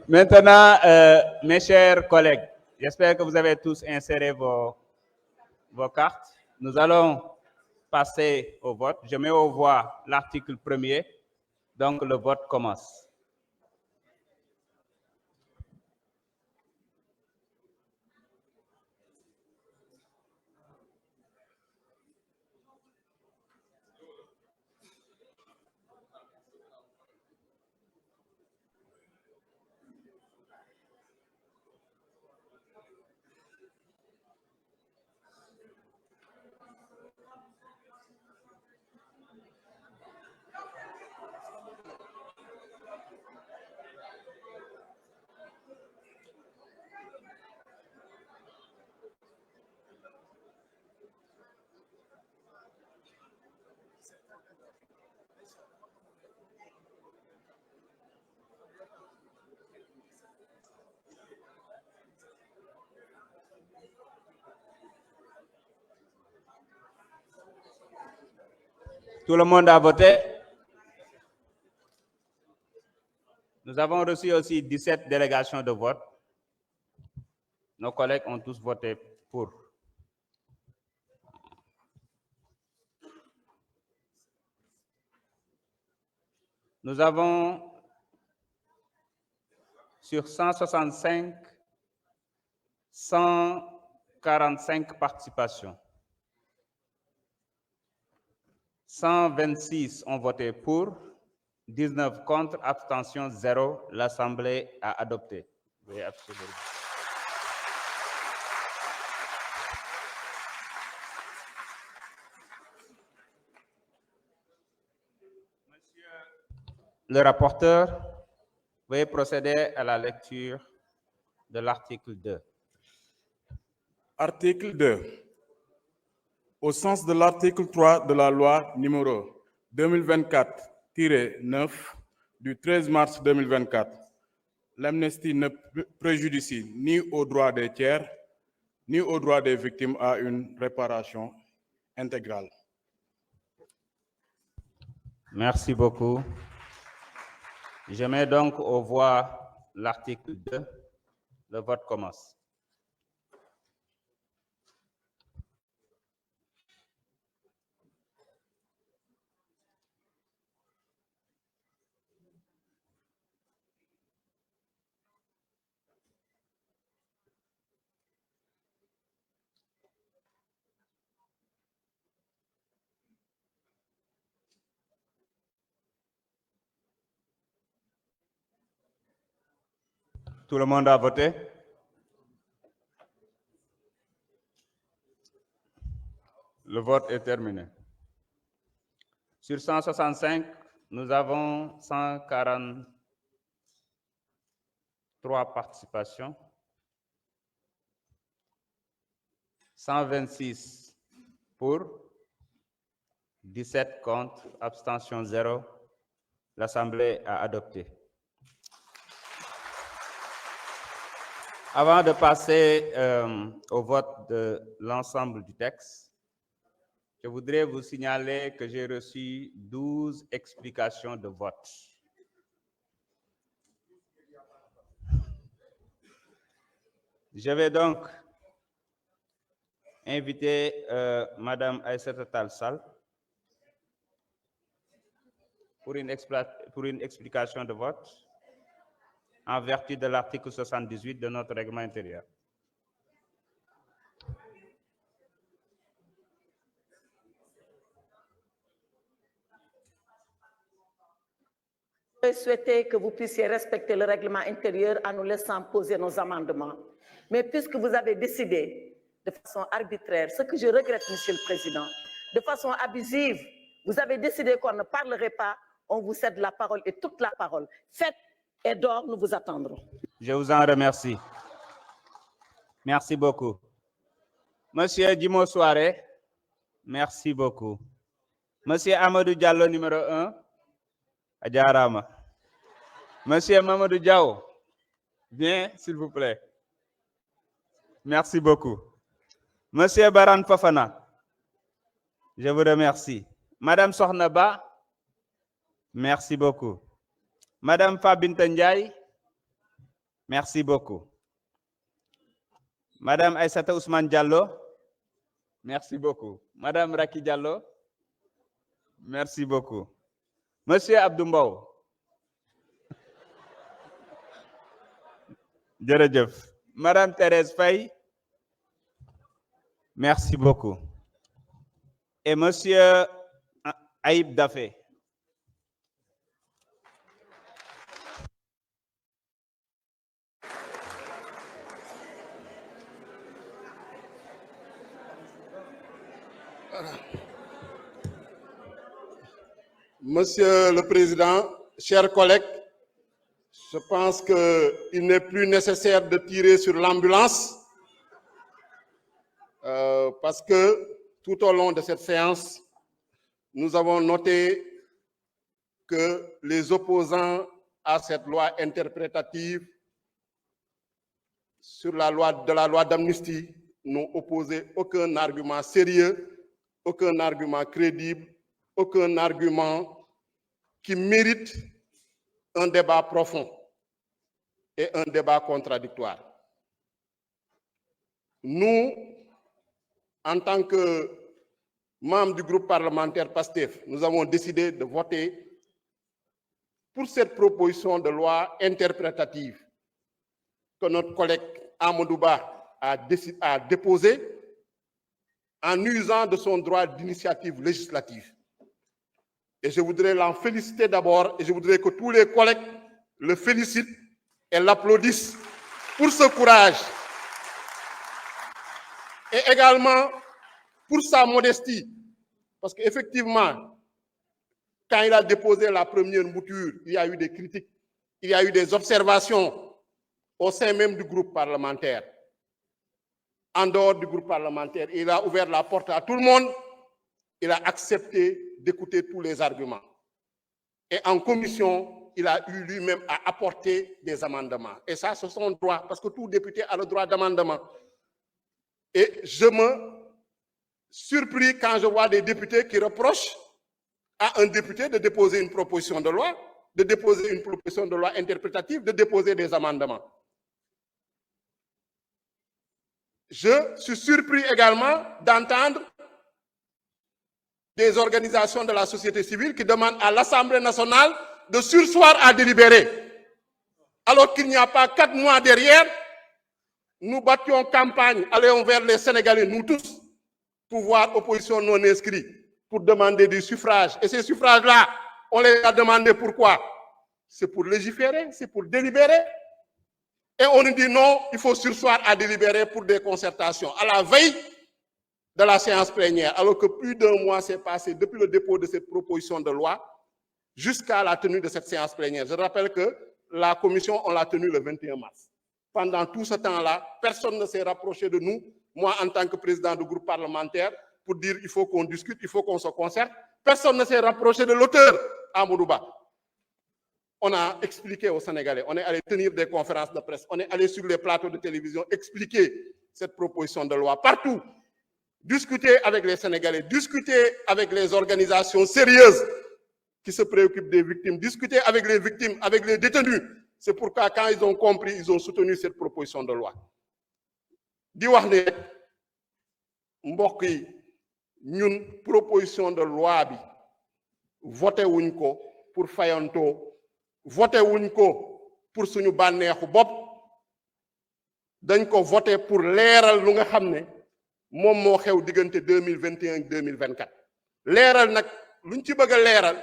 Maintenant, mes chers collègues, j'espère que vous avez tous inséré vos cartes. Nous allons passer au vote. Je mets au voie l'article 1er. Donc, le vote commence. Tout le monde a voté? Nous avons reçu aussi 17 délégations de vote. Nos collègues ont tous voté pour. Nous avons sur 165, 145 participations. 126 ont voté pour, 19 contre, abstention 0. L'Assemblée a adopté. Oui, absolument. Monsieur le rapporteur, veuillez procéder à la lecture de l'article 2. Article 2. Au sens de l'article 3 de la loi numéro 2024-9 du 13 mars 2024, l'amnistie ne préjudicie ni aux droits des tiers, ni aux droits des victimes à une réparation intégrale. Merci beaucoup. Je mets donc aux voix l'article 2. Le vote commence. Tout le monde a voté? Le vote est terminé. Sur 165, nous avons 143 participations, 126 pour, 17 contre, abstention 0. L'Assemblée a adopté. Avant de passer au vote de l'ensemble du texte, je voudrais vous signaler que j'ai reçu 12 explications de vote. Je vais donc inviter Madame Aïssata Tall Sall pour une explication de vote en vertu de l'article 78 de notre règlement intérieur. Je souhaitais que vous puissiez respecter le règlement intérieur en nous laissant poser nos amendements. Mais puisque vous avez décidé de façon arbitraire, ce que je regrette, Monsieur le Président, de façon abusive, vous avez décidé qu'on ne parlerait pas, on vous cède la parole et toute la parole. Faites et dehors, nous vous attendrons. Je vous en remercie. Merci beaucoup. Monsieur Dimo Soare, merci beaucoup. Monsieur Amadou Diallo, numéro 1, Adjarama. Monsieur Mamadou Diaw, viens, s'il vous plaît. Merci beaucoup. Monsieur Baran Fafana, je vous remercie. Madame Sornaba, merci beaucoup. Madame Fabin Ndiaye, Merci beaucoup. Madame Aïssata Ousmane Diallo. Merci beaucoup. Madame Raki Diallo. Merci beaucoup. Monsieur Abdoumbaou. Djeredjef. Madame Thérèse Faye. Merci beaucoup. Et Monsieur Aïb Dafé. Monsieur le Président, chers collègues, je pense qu'il n'est plus nécessaire de tirer sur l'ambulance parce que tout au long de cette séance, nous avons noté que les opposants à cette loi interprétative sur la loi d'amnistie n'ont opposé aucun argument sérieux, aucun argument crédible, aucun argument qui mérite un débat profond et un débat contradictoire. Nous, en tant que membres du groupe parlementaire PASTEF, nous avons décidé de voter pour cette proposition de loi interprétative que notre collègue Amadou Ba a déposée en usant de son droit d'initiative législative. Et je voudrais l'en féliciter d'abord, et je voudrais que tous les collègues le félicitent et l'applaudissent pour ce courage. Et également pour sa modestie. Parce qu'effectivement, quand il a déposé la première mouture, il y a eu des critiques, il y a eu des observations au sein même du groupe parlementaire. En dehors du groupe parlementaire, il a ouvert la porte à tout le monde. Il a accepté d'écouter tous les arguments. Et en commission, il a eu lui-même à apporter des amendements. Et ça, c'est son droit, parce que tout député a le droit d'amendement. Et je me surpris quand je vois des députés qui reprochent à un député de déposer une proposition de loi, de déposer une proposition de loi interprétative, de déposer des amendements. Je suis surpris également d'entendre des organisations de la société civile qui demandent à l'Assemblée nationale de surseoir à délibérer. Alors qu'il n'y a pas 4 mois derrière, nous battions campagne, allions vers les Sénégalais, nous tous, pouvoir opposition non inscrit, pour demander du suffrage. Et ces suffrages-là, on les a demandés pourquoi? C'est pour légiférer, c'est pour délibérer. Et on nous dit non, il faut surseoir à délibérer pour des concertations. À la veille de la séance plénière, alors que plus d'un mois s'est passé depuis le dépôt de cette proposition de loi jusqu'à la tenue de cette séance plénière. Je rappelle que la commission, on l'a tenue le 21 mars. Pendant tout ce temps-là, personne ne s'est rapproché de nous, moi en tant que président du groupe parlementaire, pour dire il faut qu'on discute, il faut qu'on se concerte. Personne ne s'est rapproché de l'auteur, Amadou Ba. On a expliqué aux Sénégalais, on est allé tenir des conférences de presse, on est allé sur les plateaux de télévision expliquer cette proposition de loi partout. Discuter avec les Sénégalais, discuter avec les organisations sérieuses qui se préoccupent des victimes, discuter avec les victimes, avec les détenus. C'est pourquoi quand ils ont compris, ils ont soutenu cette proposition de loi. Di wax ne mbokk yi ñun proposition de loi bi voté wuñ ko pour fayanto, voté wuñ ko pour suñu bànneexu bopp, dañ ko voté pour leeral lu nga xam ne moom moo xew diggante 2021 ak 2024. leeral nag luñ ci bëgg a leeral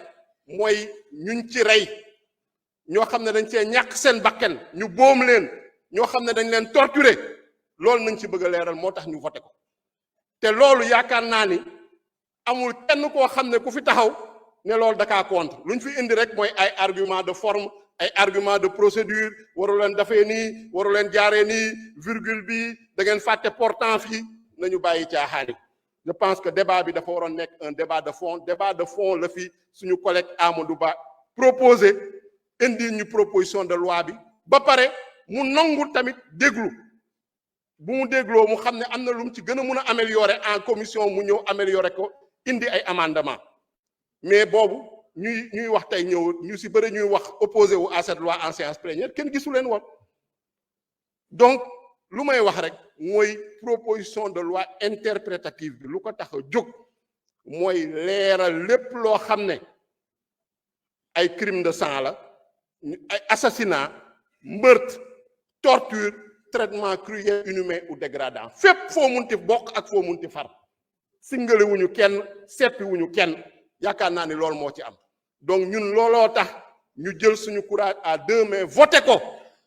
mooy ñuñ ci rey ñoo xam ne dañ cee ñàkk seen bakken ñu boom leen ñoo xam ne dañ leen torturer loolu nañ ci bëgg a leeral moo tax ñu voté ko. te loolu yaakaar naa ni amul kenn koo xam ne ku fi taxaw ne loolu dakaa contre luñ fi indi rek mooy ay argument de forme ay argument de procédure waru leen dafee nii waru leen jaaree nii virgule bi da ngeen fàtte portant fii nañu bàyyi caaxaani. Je pense que débat bi dafa waroon nekk un débat de fond la fi suñu collègue Amadou Ba proposé indi ñu proposition de loi bi ba pare mu nangul tamit déglu bu mu dégloo mu xam ne am na lu mu ci gën a mun a améliorer en commission mu ñëw améliorer ko indi ay amendement mais boobu ñuy wax tey ñëw ñu si bëri ñuy wax opposé wu à cette loi en séance plénière kenn gisu leen woon donc lu may wax rek mooy proposition de loi interprétative bi lu ko tax a jóg mooy leeral lépp loo xam ne ay crime de sang la ay assassinat meurtre torture traitement cruel inhumain ou dégradant fépp foo munti bokk ak foo munti far singale wuñu kenn seppi wuñu kenn yaakaar naa ni loolu moo ci am donc ñun looloo tax ñu jël suñu courage à deux mains voté ko